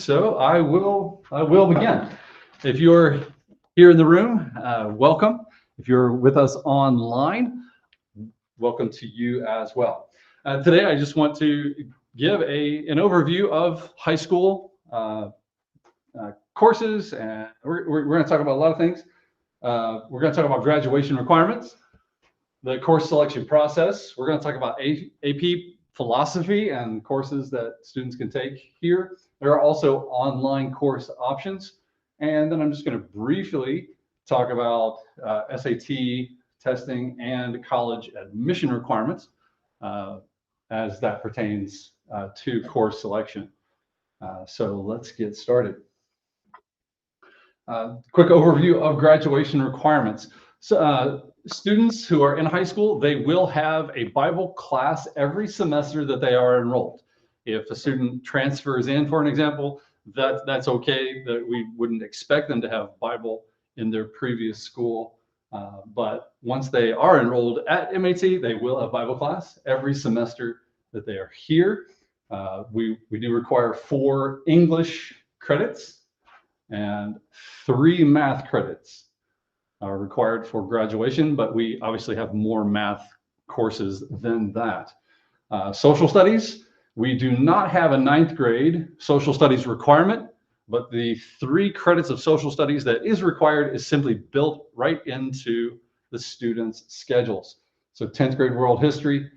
So I will begin. If you're here in the room, welcome. If you're with us online, welcome to you as well. Today, I just want to give an overview of high school courses, and we're going to talk about a lot of things. We're going to talk about graduation requirements, the course selection process. We're going to talk about AP philosophy and courses that students can take here. There are also online course options. And then I'm just going to briefly talk about SAT testing and college admission requirements as that pertains to course selection. So let's get started. Quick overview of graduation requirements. So, students who are in high school, they will have a Bible class every semester that they are enrolled. If a student transfers in, for an example, that's okay. That we wouldn't expect them to have Bible in their previous school. But once they are enrolled at MAT, they will have Bible class every semester that they are here. We do require 4 English credits and 3 math credits are required for graduation, but we obviously have more math courses than that. Social studies, we do not have a 9th grade social studies requirement, but the 3 credits of social studies that is required is simply built right into the students' schedules. So 10th grade world history,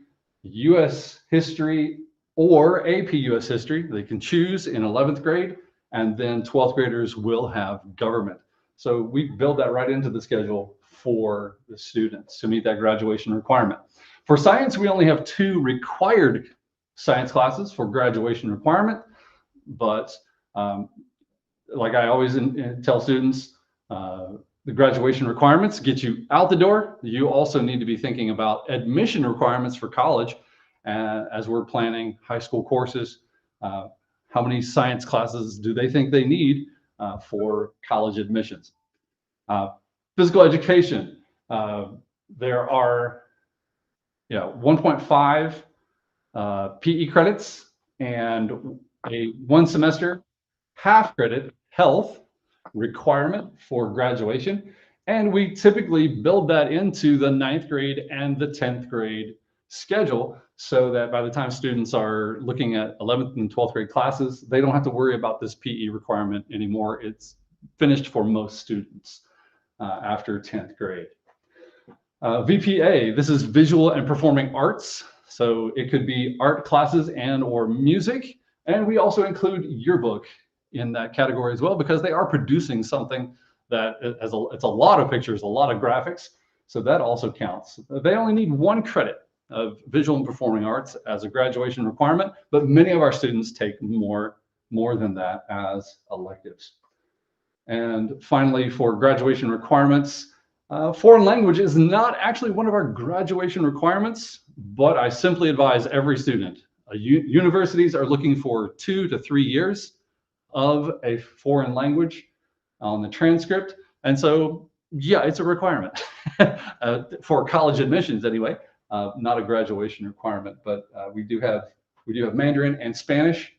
US history, or AP US history, they can choose in 11th grade, and then 12th graders will have government. So we build that right into the schedule for the students to meet that graduation requirement. For science, we only have 2 required science classes for graduation requirement, but like I always tell students, the graduation requirements get you out the door. You also need to be thinking about admission requirements for college as we're planning high school courses. How many science classes do they think they need for college admissions? Physical education. There are 1.5 PE credits and a 1 semester half credit health requirement for graduation. And we typically build that into the 9th grade and the 10th grade schedule so that by the time students are looking at 11th and 12th grade classes, they don't have to worry about this PE requirement anymore. It's finished for most students after 10th grade. VPA, this is visual and performing arts. So it could be art classes and or music. And we also include yearbook in that category as well, because they are producing something that it's a lot of pictures, a lot of graphics. So that also counts. They only need 1 credit of visual and performing arts as a graduation requirement, but many of our students take more than that as electives. And finally, for graduation requirements, foreign language is not actually one of our graduation requirements, but I simply advise every student. Universities are looking for 2 to 3 years of a foreign language on the transcript. And so, yeah, it's a requirement for college admissions anyway, not a graduation requirement, but we do have Mandarin and Spanish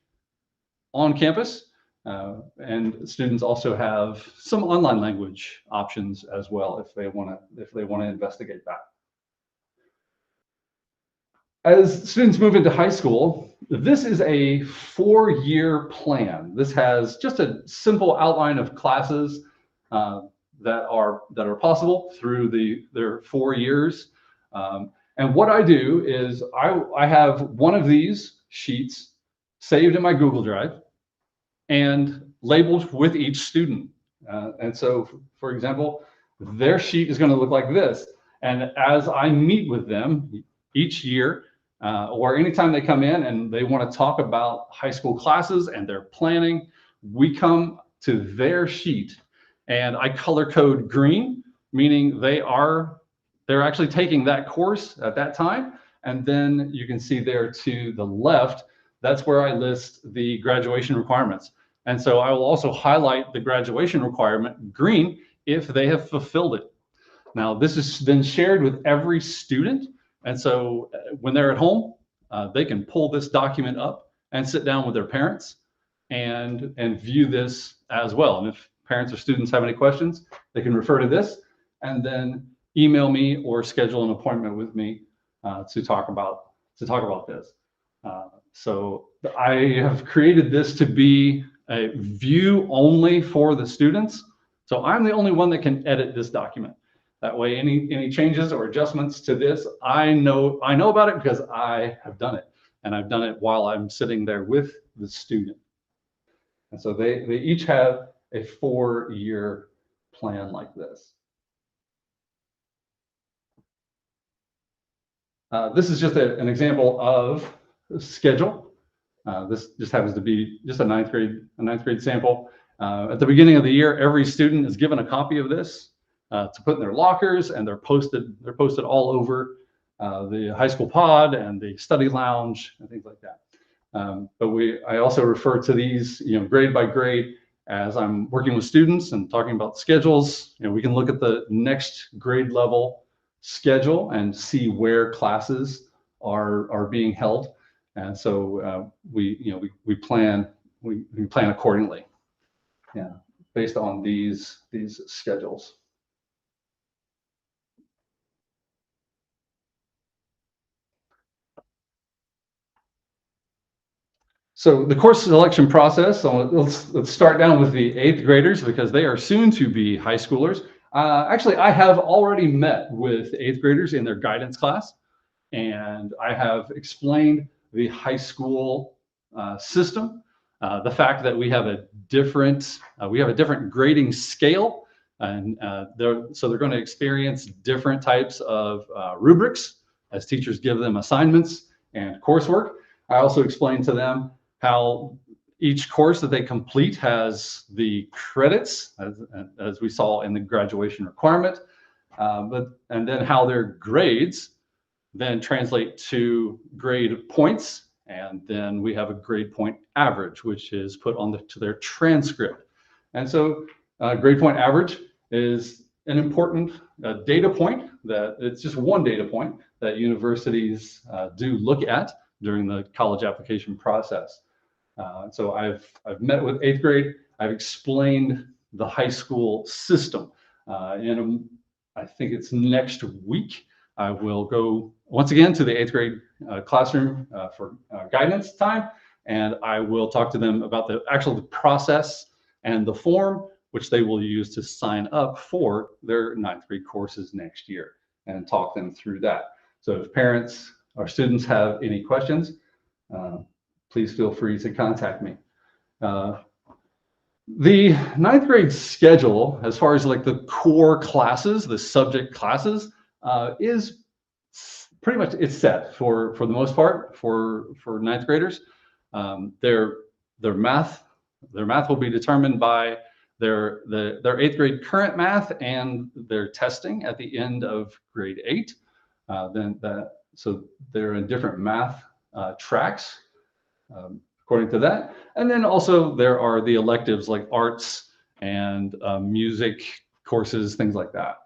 on campus. And students also have some online language options as well if they want to investigate that. As students move into high school, this is a 4-year plan. This has just a simple outline of classes that are possible through their 4 years. And what I do is I have one of these sheets saved in my Google Drive and labeled with each student. And so, for example, their sheet is going to look like this. And as I meet with them each year, or anytime they come in and they want to talk about high school classes and their planning, we come to their sheet and I color code green, meaning they're actually taking that course at that time. And then you can see there to the left, that's where I list the graduation requirements. And so I will also highlight the graduation requirement green if they have fulfilled it. Now, this is then shared with every student. And so when they're at home, they can pull this document up and sit down with their parents and view this as well. And if parents or students have any questions, they can refer to this and then email me or schedule an appointment with me to talk about this. So I have created this to be a view only for the students. So I'm the only one that can edit this document. That way, any changes or adjustments to this, I know about it because I have done it, and I've done it while I'm sitting there with the student. And so they each have a 4-year plan like this. This is just an example of a schedule. This just happens to be just a ninth grade sample. At the beginning of the year, every student is given a copy of this to put in their lockers, and they're posted all over the high school pod and the study lounge and things like that. But I also refer to these, grade by grade as I'm working with students and talking about schedules. We can look at the next grade level schedule and see where classes are being held, and so we plan accordingly, based on these schedules. So the course selection process, so let's start down with the 8th graders because they are soon to be high schoolers. Actually, I have already met with 8th graders in their guidance class, and I have explained the high school system, the fact that we have a different grading scale, and so they're going to experience different types of rubrics as teachers give them assignments and coursework. I also explained to them how each course that they complete has the credits, as we saw in the graduation requirement, and then how their grades then translate to grade points, and then we have a grade point average, which is put to their transcript. And so grade point average is an important data point. That it's just one data point that universities do look at during the college application process. So I've met with 8th grade. I've explained the high school system. And I think it's next week. I will go once again to the 8th grade classroom for guidance time, and I will talk to them about the process and the form which they will use to sign up for their 9th grade courses next year, and talk them through that. So if parents or students have any questions, please feel free to contact me. The 9th grade schedule, as far as like the core classes, the subject classes, is pretty much it's set for the most part for 9th graders. Their math will be determined by their 8th grade current math and their testing at the end of grade 8. So they're in different math tracks according to that. And then also there are the electives like arts and music courses, things like that,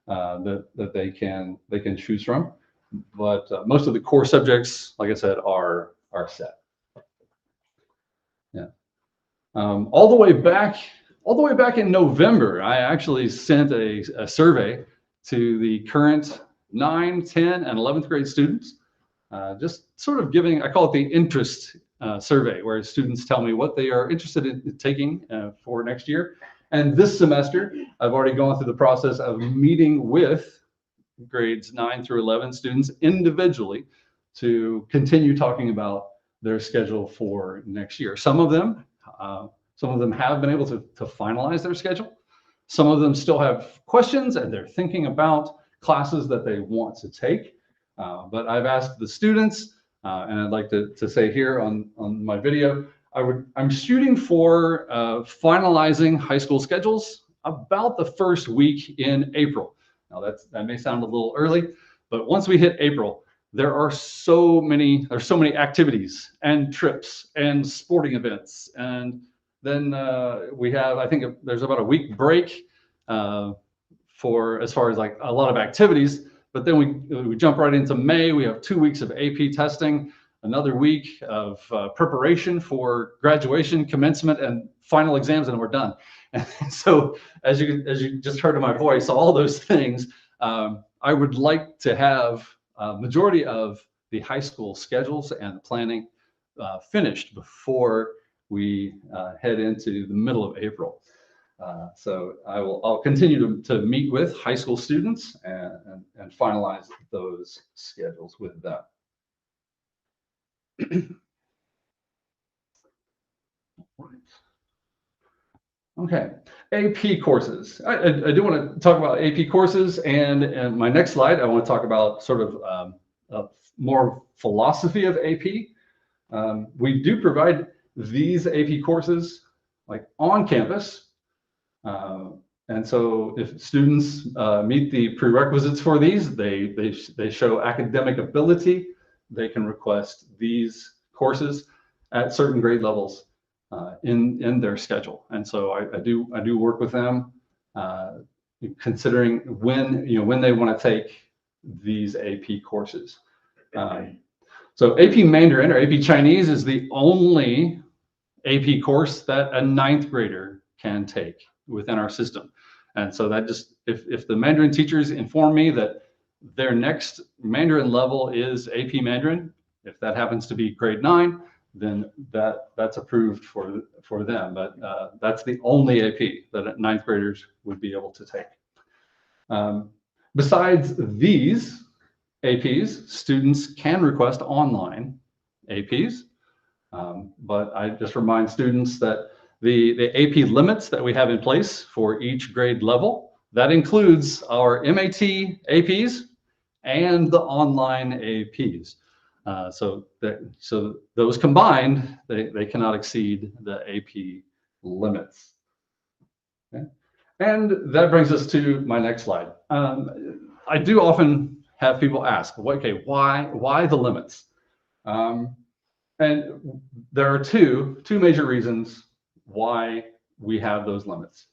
that they can choose from. But most of the core subjects, like I said, are set. Yeah. All the way back in November, I actually sent a survey to the current 9, 10, and 11th grade students, just sort of giving, I call it the interest survey, where students tell me what they are interested in taking for next year. And this semester, I've already gone through the process of meeting with grades 9 through 11 students individually to continue talking about their schedule for next year. Some of them have been able to finalize their schedule. Some of them still have questions and they're thinking about classes that they want to take. But I've asked the students, and I'd like to say here on my video, I'm shooting for finalizing high school schedules about the first week in April. Now that may sound a little early, but once we hit April, there's so many activities and trips and sporting events, and then we have, I think there's about a week break for as far as like a lot of activities. But then we jump right into May. We have 2 weeks of AP testing. another week of preparation for graduation, commencement, and final exams, and we're done. And so, as you just heard in my voice, all those things, I would like to have a majority of the high school schedules and planning finished before we head into the middle of April. So I'll continue to meet with high school students and finalize those schedules with them. Okay, AP courses. I do want to talk about AP courses, and my next slide, I want to talk about sort of more philosophy of AP. We do provide these AP courses like on campus. And so if students meet the prerequisites for these, they show academic ability, they can request these courses at certain grade levels in their schedule. And so I do work with them, considering when they want to take these AP courses. So AP Mandarin or AP Chinese is the only AP course that a 9th grader can take within our system. And so that just, if the Mandarin teachers inform me that their next Mandarin level is AP Mandarin, if that happens to be grade 9, then that's approved for them. But that's the only AP that 9th graders would be able to take. Besides these APs, students can request online APs. But I just remind students that the AP limits that we have in place for each grade level, that includes our MAT APs and the online APs. So those combined, they cannot exceed the AP limits. Okay. And that brings us to my next slide. I do often have people ask, okay, why the limits? And there are two major reasons why we have those limits.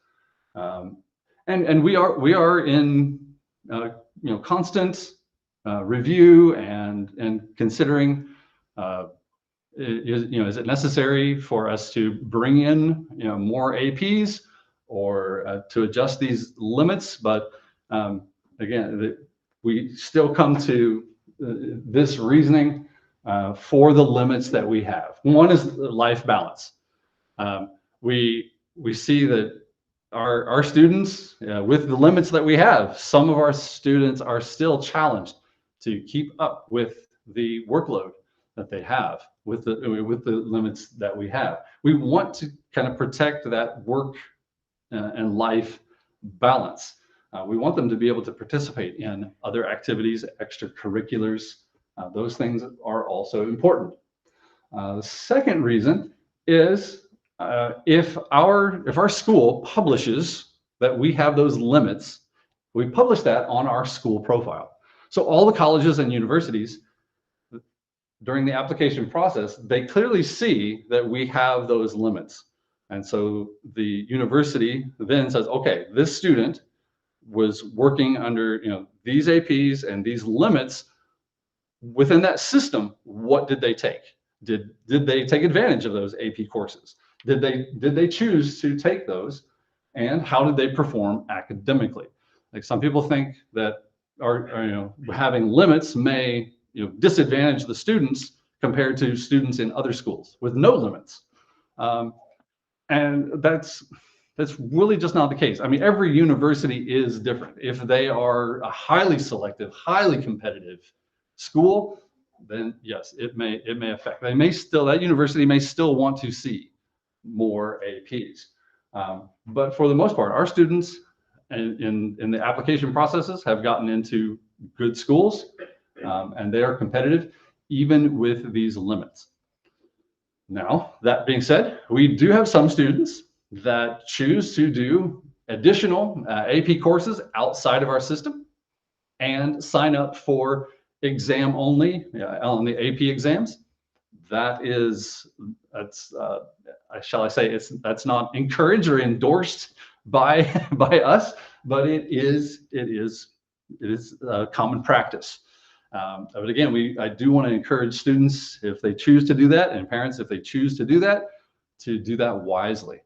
And we are in constant review and considering is it necessary for us to bring in more APs or to adjust these limits? But again, we still come to this reasoning for the limits that we have. One is life balance. We see that our students, with the limits that we have, some of our students are still challenged to keep up with the workload that they have with the limits that we have. We want to kind of protect that work and life balance. We want them to be able to participate in other activities, extracurriculars. Those things are also important. The second reason is if our school publishes that we have those limits, we publish that on our school profile. So all the colleges and universities, during the application process, they clearly see that we have those limits. And so the university then says, okay, this student was working under these APs and these limits. Within that system, what did they take? Did they take advantage of those AP courses? Did they choose to take those? And how did they perform academically? Like some people think that having limits may disadvantage the students compared to students in other schools with no limits. And that's really just not the case. I mean, every university is different. If they are a highly selective, highly competitive school, then yes, it may affect. That university may still want to see more APs. But for the most part, our students in the application processes have gotten into good schools, and they are competitive even with these limits. Now, that being said, we do have some students that choose to do additional AP courses outside of our system and sign up for exam only on the AP exams. That's not encouraged or endorsed by us, but it is common practice. But again, I do want to encourage students, if they choose to do that, and parents, if they choose to do that wisely.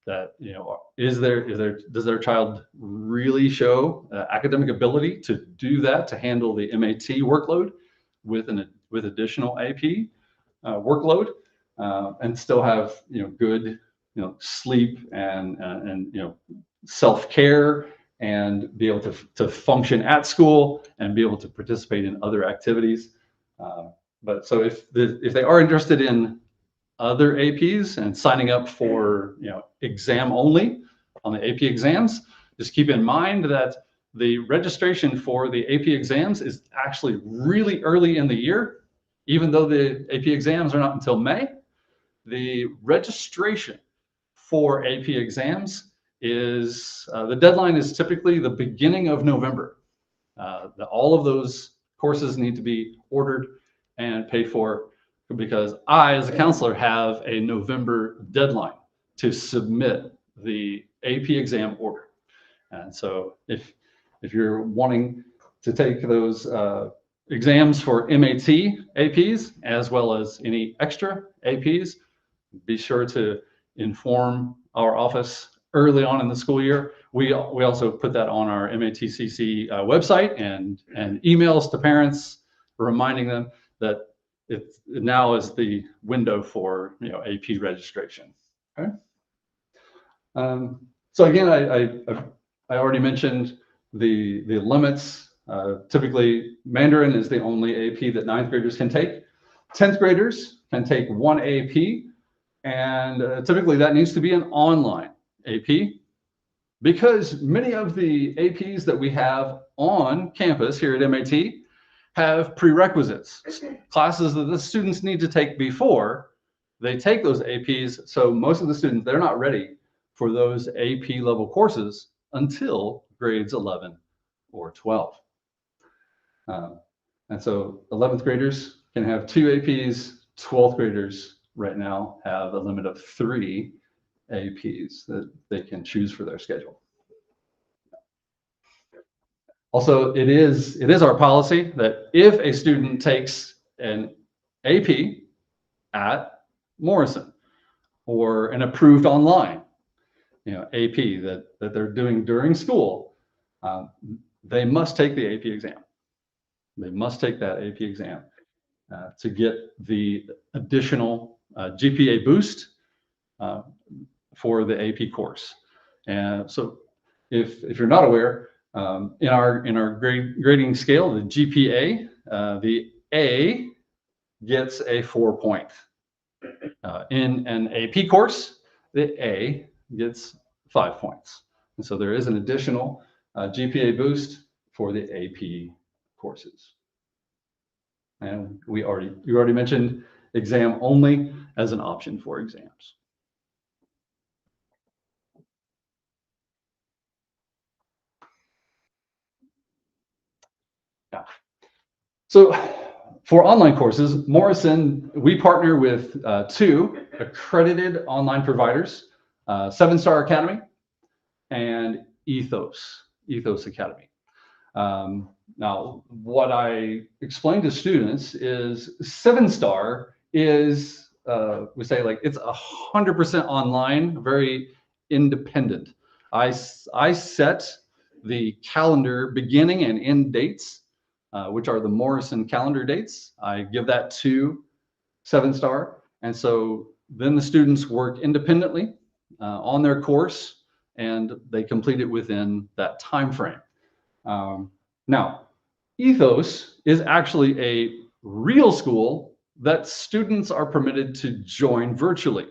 That, you know, does their child really show academic ability to do that, to handle the MAT workload with additional AP workload, and still have, you know, good, you know, sleep and you know, self-care, and be able to function at school and be able to participate in other activities. But so if they are interested in other APs and signing up for, you know, exam only on the AP exams, just keep in mind that the registration for the AP exams is actually really early in the year. Even though the AP exams are not until May, the registration for AP exams is, the deadline is typically the beginning of November. All of those courses need to be ordered and paid for, because I, as a counselor, have a November deadline to submit the AP exam order. And so if you're wanting to take those exams for MAT APs, as well as any extra APs, be sure to inform our office early on in the school year. We also put that on our MATCC website and emails to parents, reminding them that now is the window for, you know, AP registration. Okay. So again, I already mentioned the limits. Typically, Mandarin is the only AP that 9th graders can take. 10th graders can take one AP, and typically that needs to be an online AP, because many of the APs that we have on campus here at MAT have prerequisites, classes that the students need to take before they take those APs. So most of the students, they're not ready for those AP level courses until grades 11 or 12. And so 11th graders can have 2 APs, 12th graders right now have a limit of 3 APs that they can choose for their schedule. Also, it is our policy that if a student takes an AP at Morrison or an approved online, you know, AP that they're doing during school, they must take the AP exam. They must take that AP exam to get the additional GPA boost for the AP course. And so if you're not aware, in our grading scale, the GPA, the A gets a 4-point. In an AP course, the A gets 5 points. And so there is an additional GPA boost for the AP courses. And you already mentioned exam only as an option for exams. Yeah. So for online courses, Morrison, we partner with 2 accredited online providers, 7-Star Academy and Ethos Academy. Now, what I explain to students is 7-Star is, we say, like, it's 100% online, very independent. I set the calendar beginning and end dates, which are the Morrison calendar dates. I give that to 7-Star. And so then the students work independently on their course, and they complete it within that time frame. Now, Ethos is actually a real school that students are permitted to join virtually.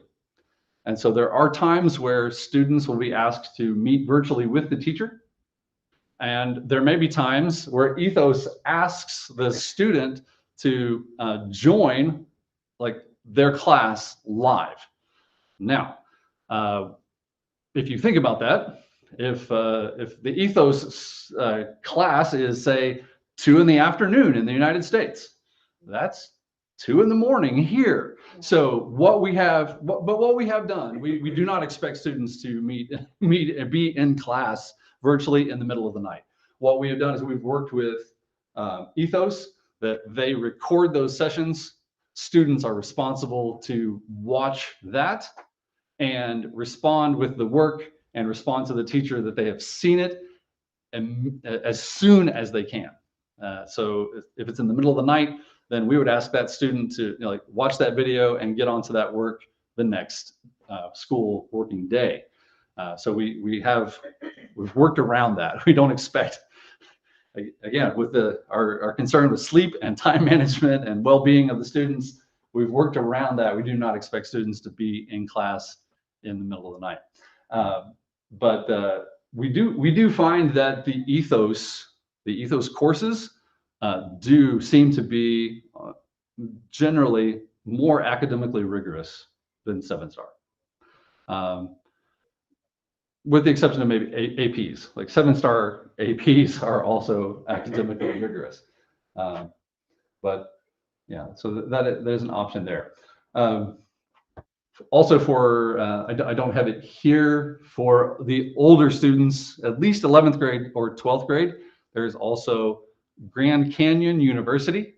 And so there are times where students will be asked to meet virtually with the teacher. And there may be times where Ethos asks the student to join, like, their class live. Now, if you think about that, if the Ethos class is, say, 2 in the afternoon in the United States, that's 2 in the morning here. So what we have done, we do not expect students to be in class virtually in the middle of the night. What we have done is we've worked with ethos that they record those sessions. Students are responsible to watch that and respond with the work and respond to the teacher that they have seen it and as soon as they can. So if it's in the middle of the night, then we would ask that student to like watch that video and get onto that work the next school working day. So we've worked around that. We don't expect, again, with our concern with sleep and time management and well-being of the students, we've worked around that. We do not expect students to be in class in the middle of the night. But we do find that the ethos courses do seem to be generally more academically rigorous than 7-star. With the exception of maybe APs, like 7-star APs are also academically rigorous. But yeah, so there's an option there. Also for, I don't have it here, for the older students, at least 11th grade or 12th grade, there's also Grand Canyon University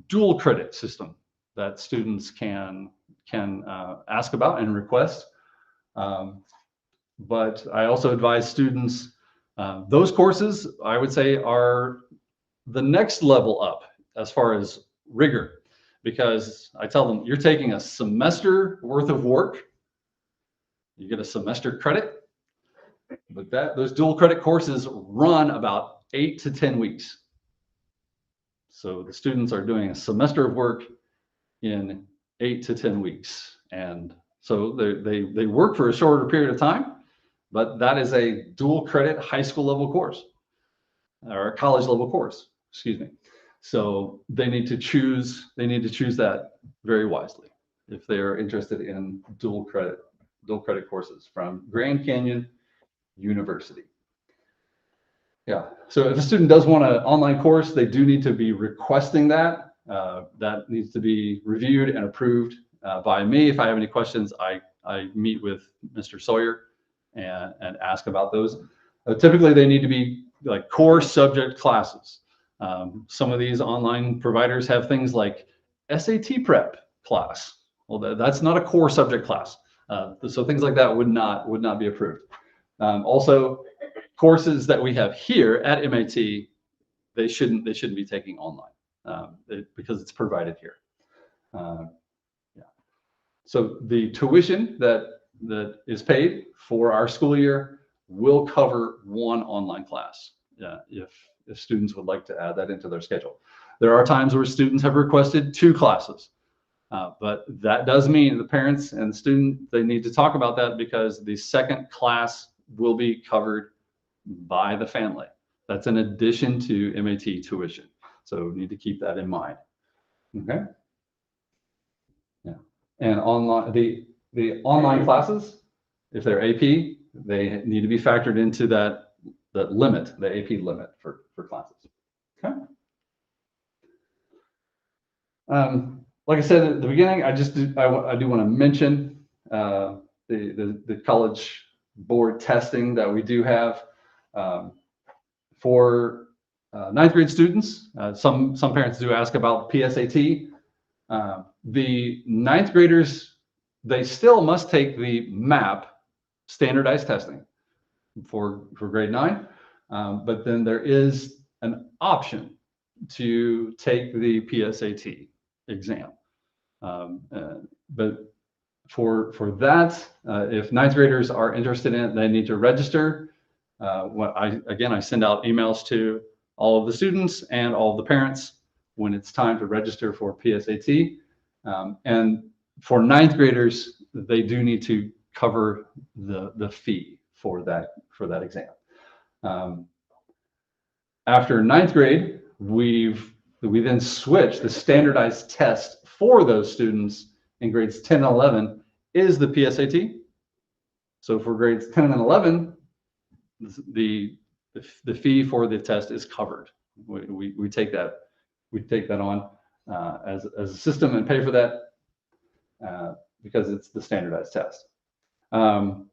dual credit system that students can ask about and request. But I also advise students, those courses, I would say, are the next level up as far as rigor, because I tell them, you're taking a semester worth of work, you get a semester credit, but those dual credit courses run about 8 to 10 weeks. So the students are doing a semester of work in 8 to 10 weeks. And so they work for a shorter period of time, but that is a dual credit high school level course or a college level course, excuse me. So they need to choose that very wisely if they are interested in dual credit courses from Grand Canyon University. Yeah, so if a student does want an online course, they do need to be requesting that. That needs to be reviewed and approved by me. If I have any questions, I meet with Mr. Sawyer and ask about those. Typically, they need to be like core subject classes. Some of these online providers have things like SAT prep class. Well, that's not a core subject class. So things like that would not be approved. Also, courses that we have here at MAT, they shouldn't be taking online because it's provided here. Yeah. So the tuition that is paid for our school year will cover one online class. If students would like to add that into their schedule. There are times where students have requested 2 classes, but that does mean the parents and the student, they need to talk about that because the second class will be covered by the family. That's in addition to MAT tuition. So need to keep that in mind. Okay. Yeah. And online, the online classes, if they're AP, they need to be factored into that limit, the AP limit for classes. Okay. Like I said at the beginning, I do want to mention the College Board testing that we do have for 9th grade students. Some parents do ask about PSAT. The 9th graders, they still must take the MAP standardized testing for grade 9, but then there is an option to take the PSAT exam. But for that, if 9th graders are interested in it, they need to register. I send out emails to all of the students and all of the parents when it's time to register for PSAT. And for 9th graders, they do need to cover the fee for that exam. After 9th grade, we then switch the standardized test for those students in grades 10 and 11 is the PSAT. So for grades 10 and 11, the fee for the test is covered. We take that on as a system and pay for that because it's the standardized test. Then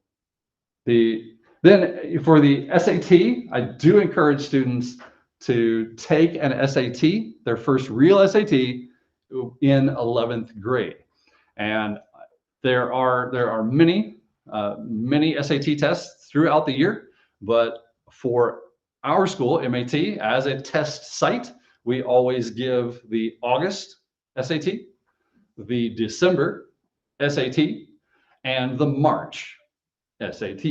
for the SAT, I do encourage students to take an SAT, their first real SAT, in 11th grade. And there are many SAT tests throughout the year, but for our school, MAT, as a test site, we always give the August SAT, the December SAT, and the March SAT.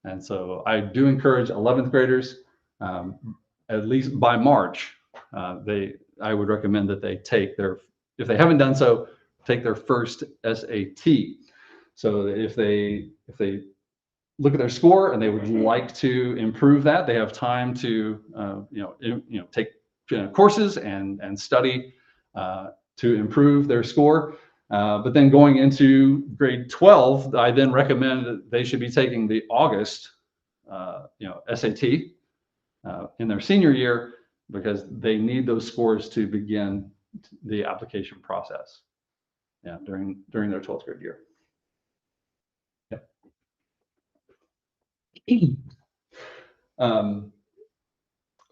And so I do encourage 11th graders, at least by March, I would recommend that they take their, if they haven't done so, take their first SAT. So that if they look at their score and they would like to improve that, they have time to take courses and study to improve their score. But then going into grade 12, I then recommend that they should be taking the August SAT in their senior year, because they need those scores to begin the application process during their 12th grade year.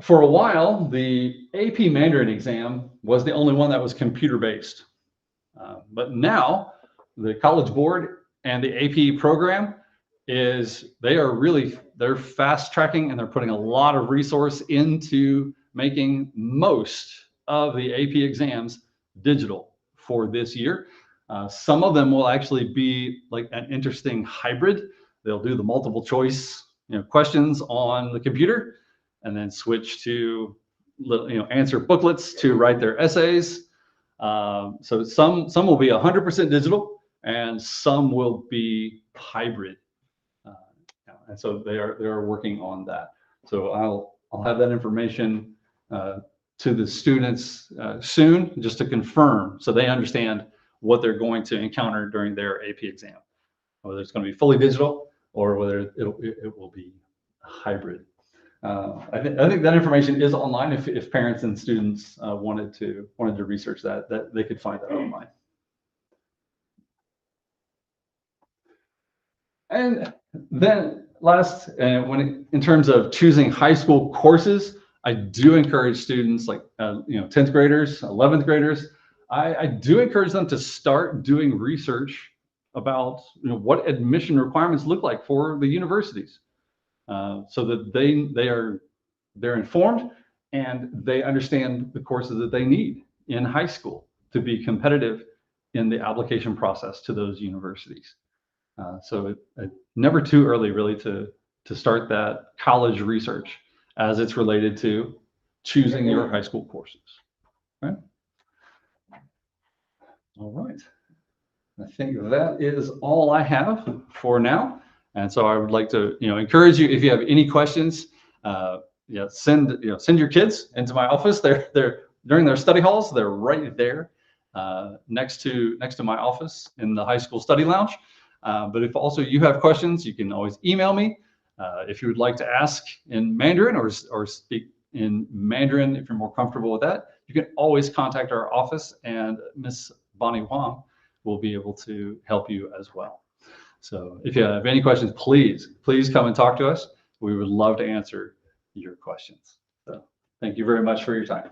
For a while, the AP Mandarin exam was the only one that was computer-based. But now the College Board and the AP program they're fast tracking, and they're putting a lot of resource into making most of the AP exams digital for this year. Some of them will actually be like an interesting hybrid. They'll do the multiple choice questions on the computer, and then switch to answer booklets to write their essays. So some will be 100% digital, and some will be hybrid. And so they are working on that. So I'll have that information to the students soon, just to confirm, so they understand what they're going to encounter during their AP exam, whether it's going to be fully digital or whether it will be hybrid. I think that information is online. If parents and students wanted to research that they could find that online. And then last, in terms of choosing high school courses, I do encourage students like 10th graders, 11th graders. I do encourage them to start doing research about what admission requirements look like for the universities, so that they're informed and they understand the courses that they need in high school to be competitive in the application process to those universities. So it's never too early, really, to start that college research as it's related to choosing your high school courses. Right? All right. I think that is all I have for now. And so I would like to encourage you, if you have any questions, send your kids into my office. They're during their study halls. They're right there next to my office in the high school study lounge. But if also you have questions, you can always email me. If you would like to ask in Mandarin or speak in Mandarin, if you're more comfortable with that, you can always contact our office, and Miss Bonnie Huang will be able to help you as well. So if you have any questions, please come and talk to us. We would love to answer your questions. So thank you very much for your time.